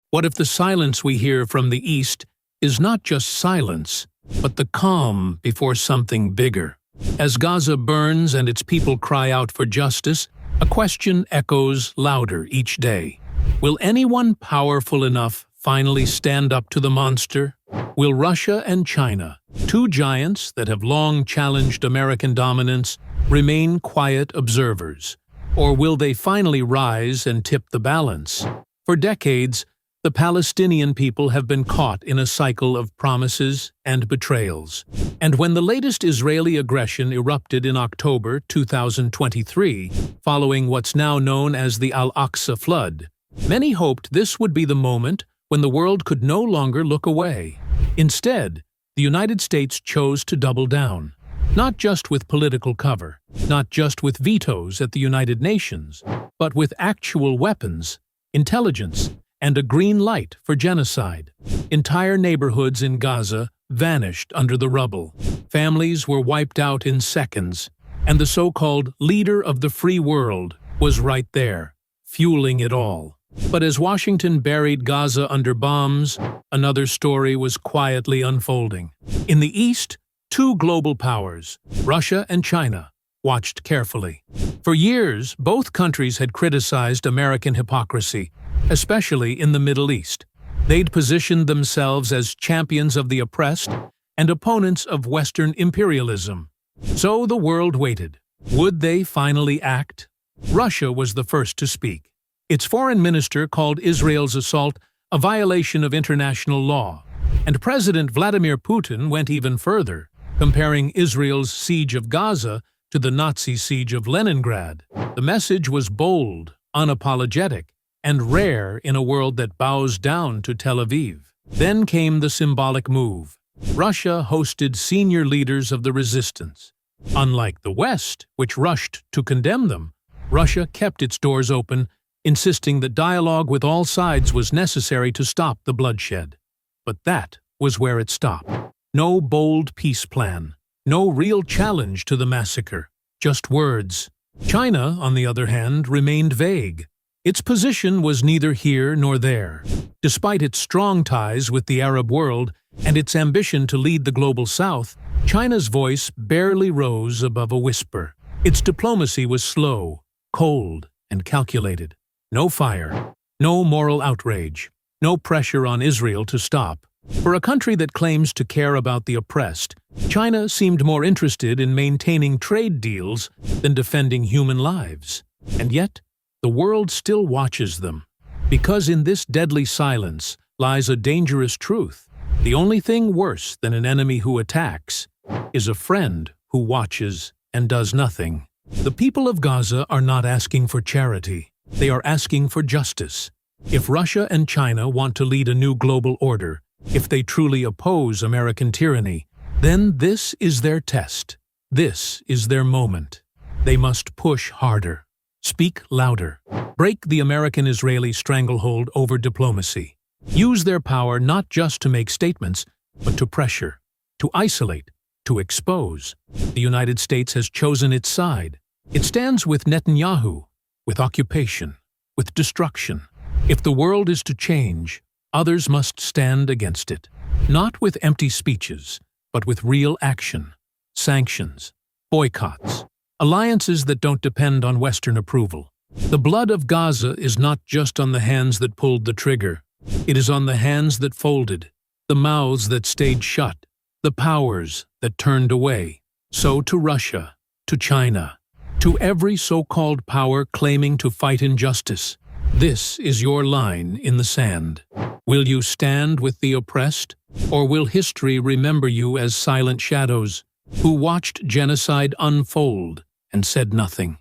What if the silence we hear from the East is not just silence, but the calm before something bigger? As Gaza burns and its people cry out for justice, a question echoes louder each day. Will anyone powerful enough finally stand up to the monster? Will Russia and China, two giants that have long challenged American dominance, remain quiet observers? Or will they finally rise and tip the balance? For decades, the Palestinian people have been caught in a cycle of promises and betrayals. And when the latest Israeli aggression erupted in October 2023, following what's now known as the Al-Aqsa flood, many hoped this would be the moment when the world could no longer look away. Instead, the United States chose to double down, not just with political cover, not just with vetoes at the United Nations, but with actual weapons, intelligence, and a green light for genocide. Entire neighborhoods in Gaza vanished under the rubble. Families were wiped out in seconds, and the so-called leader of the free world was right there, fueling it all. But as Washington buried Gaza under bombs, another story was quietly unfolding. In the East, two global powers, Russia and China, watched carefully. For years, both countries had criticized American hypocrisy, especially in the Middle East. They'd positioned themselves as champions of the oppressed and opponents of Western imperialism. So the world waited. Would they finally act? Russia was the first to speak. Its foreign minister called Israel's assault a violation of international law, and President Vladimir Putin went even further, comparing Israel's siege of Gaza to the Nazi siege of Leningrad. The message was bold, unapologetic, and rare in a world that bows down to Tel Aviv. Then came the symbolic move. Russia hosted senior leaders of the resistance. Unlike the West, which rushed to condemn them, Russia kept its doors open, insisting that dialogue with all sides was necessary to stop the bloodshed. But that was where it stopped. No bold peace plan, no real challenge to the massacre, just words. China, on the other hand, remained vague. Its position was neither here nor there. Despite its strong ties with the Arab world and its ambition to lead the global South, China's voice barely rose above a whisper. Its diplomacy was slow, cold, and calculated. No fire, no moral outrage, no pressure on Israel to stop. For a country that claims to care about the oppressed, China seemed more interested in maintaining trade deals than defending human lives. And yet, the world still watches them. Because in this deadly silence lies a dangerous truth. The only thing worse than an enemy who attacks is a friend who watches and does nothing. The people of Gaza are not asking for charity. They are asking for justice. If Russia and China want to lead a new global order, if they truly oppose American tyranny, then this is their test. This is their moment. They must push harder, speak louder, break the American-Israeli stranglehold over diplomacy. Use their power not just to make statements, but to pressure, to isolate, to expose. The United States has chosen its side. It stands with Netanyahu, with occupation, with destruction. If the world is to change, others must stand against it. Not with empty speeches, but with real action, sanctions, boycotts, alliances that don't depend on Western approval. The blood of Gaza is not just on the hands that pulled the trigger. It is on the hands that folded, the mouths that stayed shut, the powers that turned away. So to Russia, to China, to every so-called power claiming to fight injustice, this is your line in the sand. Will you stand with the oppressed, or will history remember you as silent shadows who watched genocide unfold and said nothing?